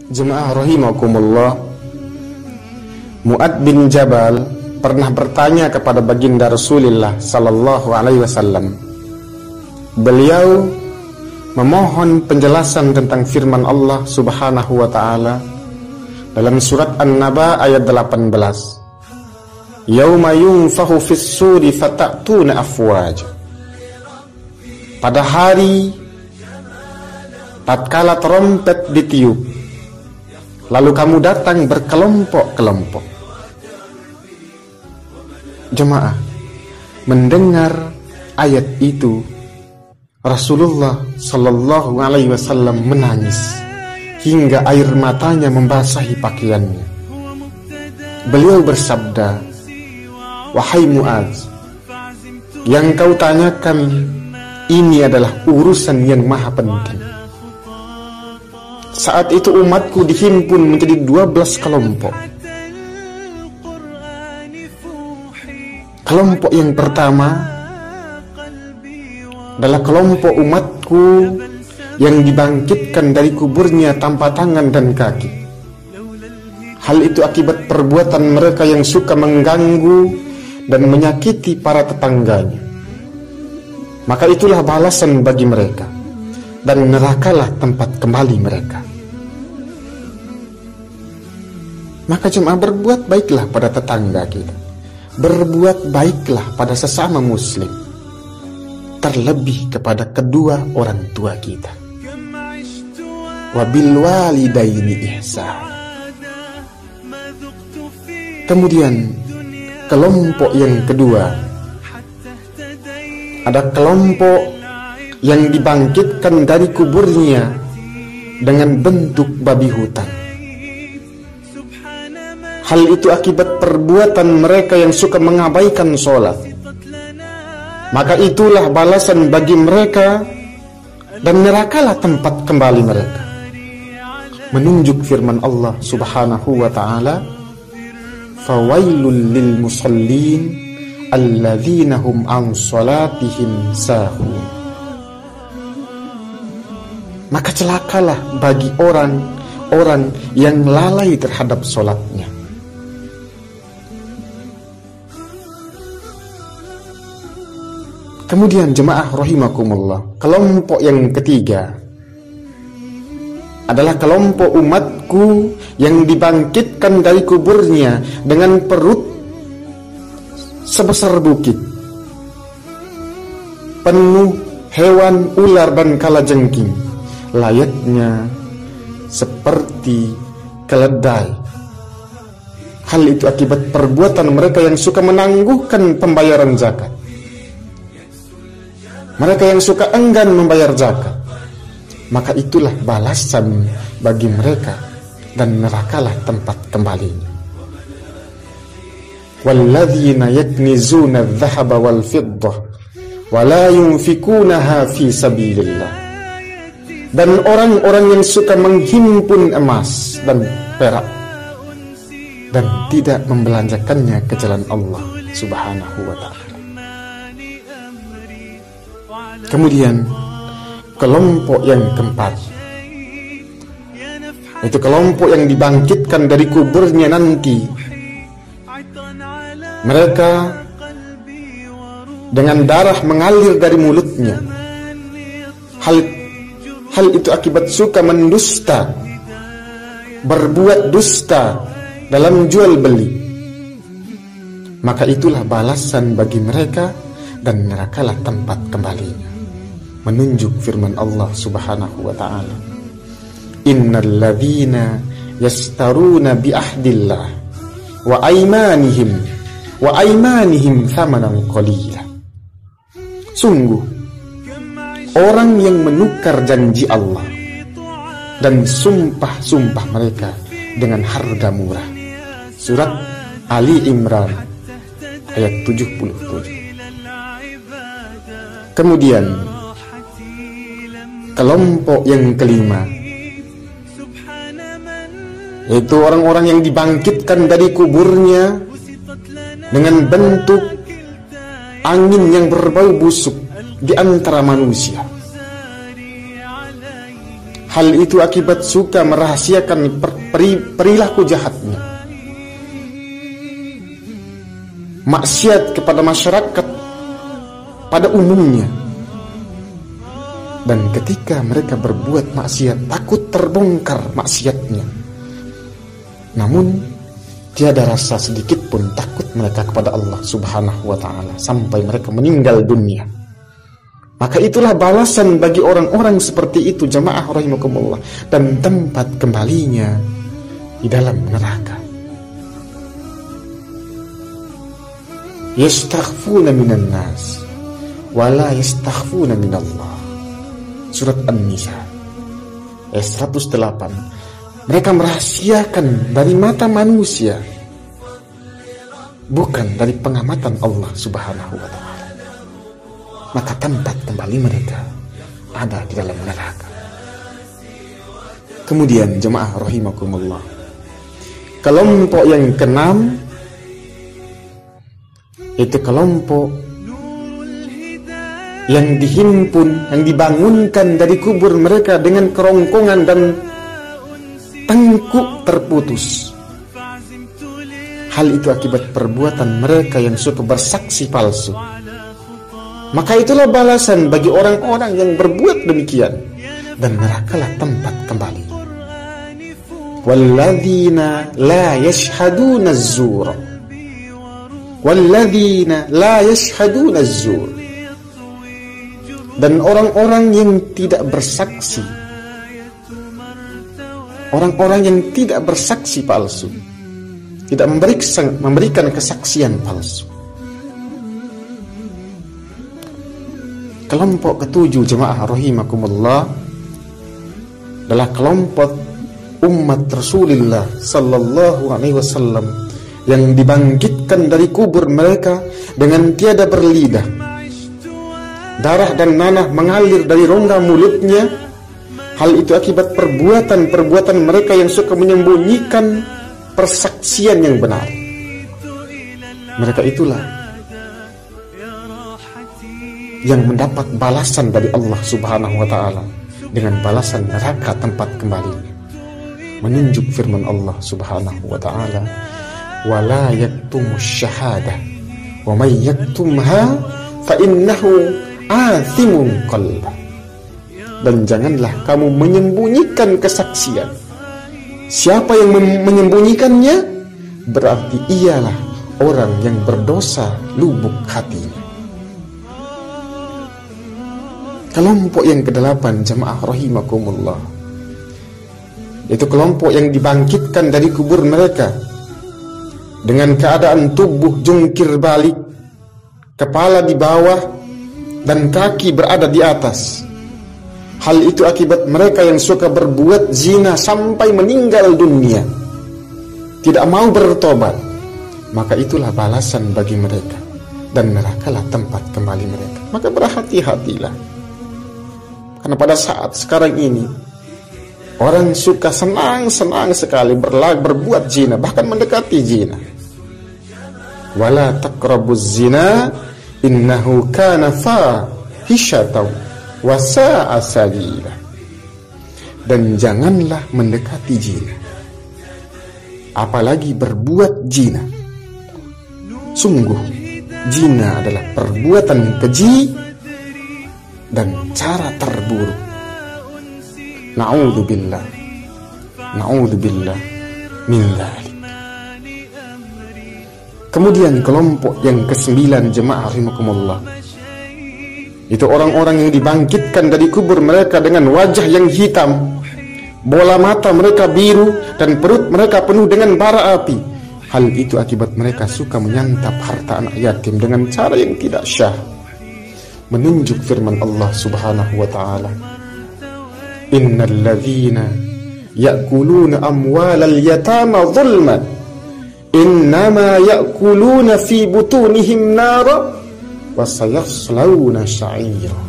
Jemaah rahimakumullah, Mu'adz bin Jabal pernah bertanya kepada baginda Rasulullah sallallahu alaihi wasallam. Beliau memohon penjelasan tentang firman Allah Subhanahu wa taala dalam surat An-Naba ayat 18. Yauma yunfahu fis suri fatatuna afwaj. Pada hari tatkala trompet ditiup, lalu kamu datang berkelompok-kelompok. Jemaah, mendengar ayat itu, Rasulullah sallallahu alaihi wasallam menangis hingga air matanya membasahi pakaiannya. Beliau bersabda, "Wahai Mu'adz, yang kau tanyakan ini adalah urusan yang maha penting." Saat itu umatku dihimpun menjadi 12 kelompok. Kelompok yang pertama adalah kelompok umatku yang dibangkitkan dari kuburnya tanpa tangan dan kaki. Hal itu akibat perbuatan mereka yang suka mengganggu dan menyakiti para tetangganya. Maka itulah balasan bagi mereka, dan nerakalah tempat kembali mereka. Maka jemaah, berbuat baiklah pada tetangga kita, berbuat baiklah pada sesama muslim, terlebih kepada kedua orang tua kita. Wabil walidaini ihsan. Kemudian kelompok yang kedua, ada kelompok yang dibangkitkan dari kuburnya dengan bentuk babi hutan. Hal itu akibat perbuatan mereka yang suka mengabaikan sholat. Maka itulah balasan bagi mereka, dan nerakalah tempat kembali mereka. Menunjuk firman Allah Subhanahu wa ta'ala, "Fawailul lil musallin alladzina hum an sholatihim sahun." Maka celakalah bagi orang-orang yang lalai terhadap sholatnya. Kemudian jemaah rahimakumullah, kelompok yang ketiga adalah kelompok umatku yang dibangkitkan dari kuburnya dengan perut sebesar bukit, penuh hewan, ular dan kalajengking, layaknya seperti keledai. Hal itu akibat perbuatan mereka yang suka menangguhkan pembayaran zakat. Mereka yang suka enggan membayar zakat. Maka itulah balasan bagi mereka, dan nerakalah tempat kembalinya. Walladzina yaknizuna adh-dhahaba wal fiddah wa la yunfikunaha fi sabilillah. Dan orang-orang yang suka menghimpun emas dan perak dan tidak membelanjakannya ke jalan Allah Subhanahu wa ta'ala. Kemudian kelompok yang keempat, itu kelompok yang dibangkitkan dari kuburnya nanti. Mereka dengan darah mengalir dari mulutnya. Hal itu akibat suka mendusta, berbuat dusta dalam jual beli. Maka itulah balasan bagi mereka, dan nerakalah tempat kembalinya. Menunjuk firman Allah Subhanahu wa ta'ala, innal ladzina yastaruna bi ahdillah wa aymanihim thamanan qalila. Sungguh orang yang menukar janji Allah dan sumpah-sumpah mereka dengan harga murah. Surat Ali Imran ayat 77. Kemudian kelompok yang kelima, yaitu orang-orang yang dibangkitkan dari kuburnya dengan bentuk angin yang berbau busuk di antara manusia. Hal itu akibat suka merahasiakan perilaku jahatnya, maksiat kepada masyarakat pada umumnya. Dan ketika mereka berbuat maksiat, takut terbongkar maksiatnya, namun tiada rasa sedikit pun takut mereka kepada Allah Subhanahu wa ta'ala sampai mereka meninggal dunia. Maka itulah balasan bagi orang-orang seperti itu, jamaah rahimakumullah, dan tempat kembalinya di dalam neraka. Yastakhfuna minan nas wala yastakhfuna minallah. Surat An-Nisa ayat 108. Mereka merahasiakan dari mata manusia, bukan dari pengamatan Allah Subhanahu wa ta'ala. Maka tempat kembali mereka ada di dalam neraka. Kemudian jemaah rahimakumullah, kelompok yang keenam itu kelompok yang dihimpun, yang dibangunkan dari kubur mereka dengan kerongkongan dan tengkuk terputus. Hal itu akibat perbuatan mereka yang suka bersaksi palsu. Maka itulah balasan bagi orang-orang yang berbuat demikian, dan nerakalah tempat kembali. Walladzina la yashhaduna az-zur, walladzina la yashhaduna az-zur, dan orang-orang yang tidak bersaksi, orang-orang yang tidak bersaksi palsu, tidak memberikan kesaksian palsu. Kelompok ketujuh jemaah rahimakumullah adalah kelompok umat Rasulullah sallallahu alaihi wasallam yang dibangkitkan dari kubur mereka dengan tiada berlidah. Darah dan nanah mengalir dari rongga mulutnya. Hal itu akibat perbuatan-perbuatan mereka yang suka menyembunyikan persaksian yang benar. Mereka itulah yang mendapat balasan dari Allah Subhanahu wa ta'ala dengan balasan neraka tempat kembalinya. Menunjuk firman Allah Subhanahu wa ta'ala, wala yaktumus syahadah wa may yaktumha fa innahu athimun qalbah. Dan janganlah kamu menyembunyikan kesaksian. Siapa yang menyembunyikannya berarti ialah orang yang berdosa lubuk hatinya. Kelompok yang kedelapan jemaah rahimakumullah, itu kelompok yang dibangkitkan dari kubur mereka dengan keadaan tubuh jungkir balik, kepala di bawah dan kaki berada di atas. Hal itu akibat mereka yang suka berbuat zina sampai meninggal dunia, tidak mau bertobat. Maka itulah balasan bagi mereka, dan nerakalah tempat kembali mereka. Maka berhati-hatilah, karena pada saat sekarang ini orang suka senang-senang sekali berbuat zina, bahkan mendekati zina. Wala taqrabuz zina innahu kana fahishatan wa sa'a sabila. Dan janganlah mendekati zina, apalagi berbuat zina. Sungguh zina adalah perbuatan keji dan cara terburuk. Na'udzubillah min dzalik. Kemudian kelompok yang ke-9 jemaah rahimakumullah, itu orang-orang yang dibangkitkan dari kubur mereka dengan wajah yang hitam, bola mata mereka biru, dan perut mereka penuh dengan bara api. Hal itu akibat mereka suka menyantap harta anak yatim dengan cara yang tidak syah. Menunjuk firman Allah Subhanahu wa ta'ala, innal ladzina ya'kuluna amwalal yatama zulman innama ya'kuluna fi butunihim nara wa sayaslawna sa'ira.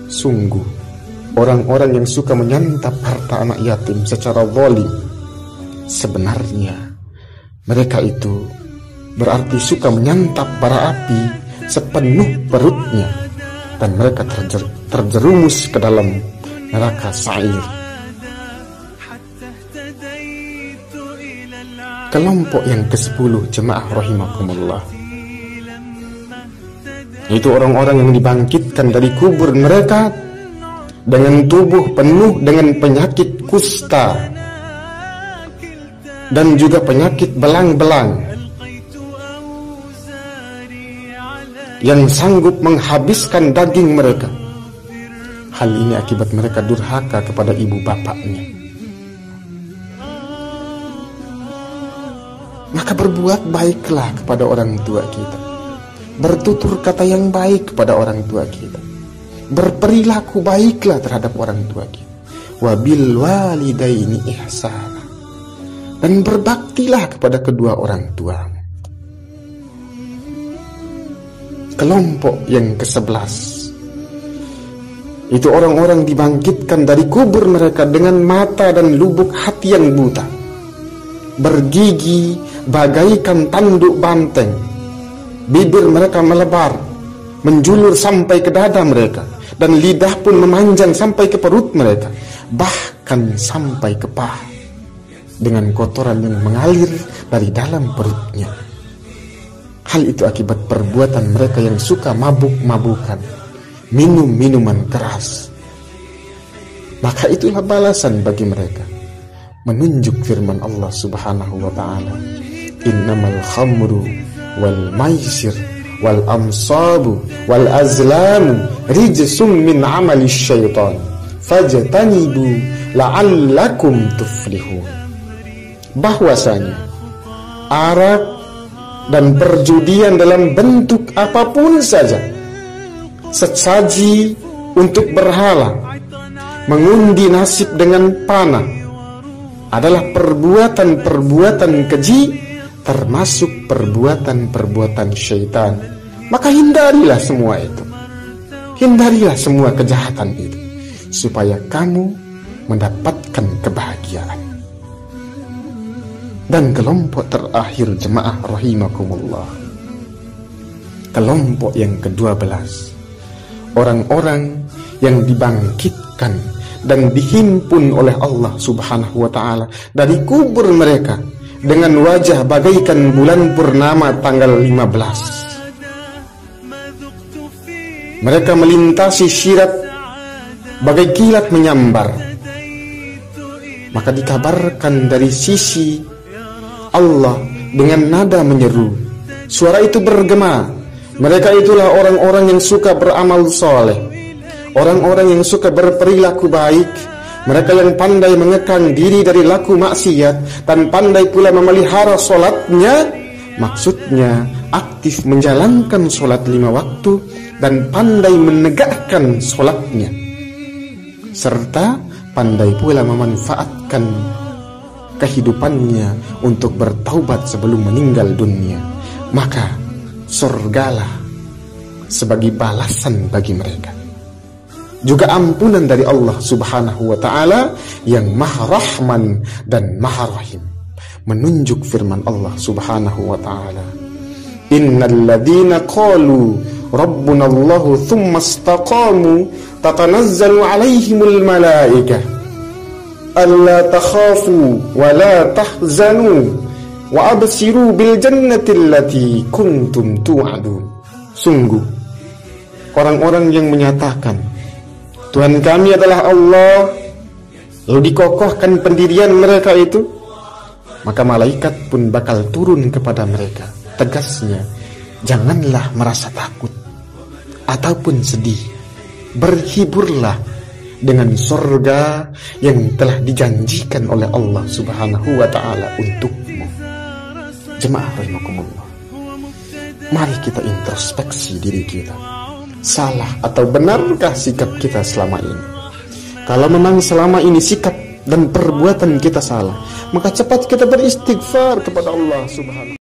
Sungguh orang-orang yang suka menyantap harta anak yatim secara zalim, sebenarnya mereka itu berarti suka menyantap bara api sepenuh perutnya, dan mereka terjerumus ke dalam neraka sa'ir. Kelompok yang ke-10 jemaah rahimakumullah, itu orang-orang yang dibangkitkan dari kubur mereka dengan tubuh penuh dengan penyakit kusta dan juga penyakit belang-belang yang sanggup menghabiskan daging mereka. Hal ini akibat mereka durhaka kepada ibu bapaknya. Maka berbuat baiklah kepada orang tua kita, bertutur kata yang baik kepada orang tua kita, berperilaku baiklah terhadap orang tua kita. Wabil walidaini ihsana, dan berbaktilah kepada kedua orang tua. Kelompok yang ke-11, itu orang-orang dibangkitkan dari kubur mereka dengan mata dan lubuk hati yang buta, bergigi bagaikan tanduk banteng, bibir mereka melebar menjulur sampai ke dada mereka, dan lidah pun memanjang sampai ke perut mereka, bahkan sampai ke paha, dengan kotoran yang mengalir dari dalam perutnya. Hal itu akibat perbuatan mereka yang suka mabuk-mabukan, minum minuman keras. Maka itulah balasan bagi mereka, menunjuk firman Allah Subhanahu wa ta'ala, innamal khamru wal maisir wal amsabu wal azlamu rijsum min amali syaitan fajtanibu la'allakum tuflihun. Bahwasanya arak dan perjudian dalam bentuk apapun saja, sesaji untuk berhala, mengundi nasib dengan panah, adalah perbuatan-perbuatan keji, termasuk perbuatan-perbuatan syaitan. Maka hindarilah semua itu, hindarilah semua kejahatan itu, supaya kamu mendapatkan kebahagiaan. Dan kelompok terakhir jemaah rahimakumullah, kelompok yang ke-12, orang-orang yang dibangkitkan dan dihimpun oleh Allah Subhanahu wa ta'ala dari kubur mereka dengan wajah bagaikan bulan purnama tanggal 15. Mereka melintasi syirat bagai kilat menyambar. Maka dikabarkan dari sisi Allah dengan nada menyeru, suara itu bergema. Mereka itulah orang-orang yang suka beramal soleh, orang-orang yang suka berperilaku baik, mereka yang pandai mengekang diri dari laku maksiat dan pandai pula memelihara solatnya. Maksudnya aktif menjalankan solat 5 waktu dan pandai menegakkan solatnya, serta pandai pula memanfaatkan kehidupannya untuk bertaubat sebelum meninggal dunia. Maka surgalah sebagai balasan bagi mereka, juga ampunan dari Allah Subhanahu wa ta'ala yang maha rahman dan maha rahim. Menunjuk firman Allah Subhanahu wa ta'ala, innal ladhina qalu rabbuna Allahu thumma istaqamu tatanazzalu alaihimul malaikah alla takhafu wa la tahzanu wa absiru bil jannati allati kuntum tu'adun. Sungguh orang-orang yang menyatakan Tuhan kami adalah Allah, lalu dikokohkan pendirian mereka itu, maka malaikat pun bakal turun kepada mereka. Tegasnya, janganlah merasa takut ataupun sedih, berhiburlah dengan surga yang telah dijanjikan oleh Allah Subhanahu wa ta'ala untukmu. Jemaah rahimakumullah, mari kita introspeksi diri kita. Salah atau benarkah sikap kita selama ini? Kalau memang selama ini sikap dan perbuatan kita salah, maka cepat kita beristighfar kepada Allah Subhanahu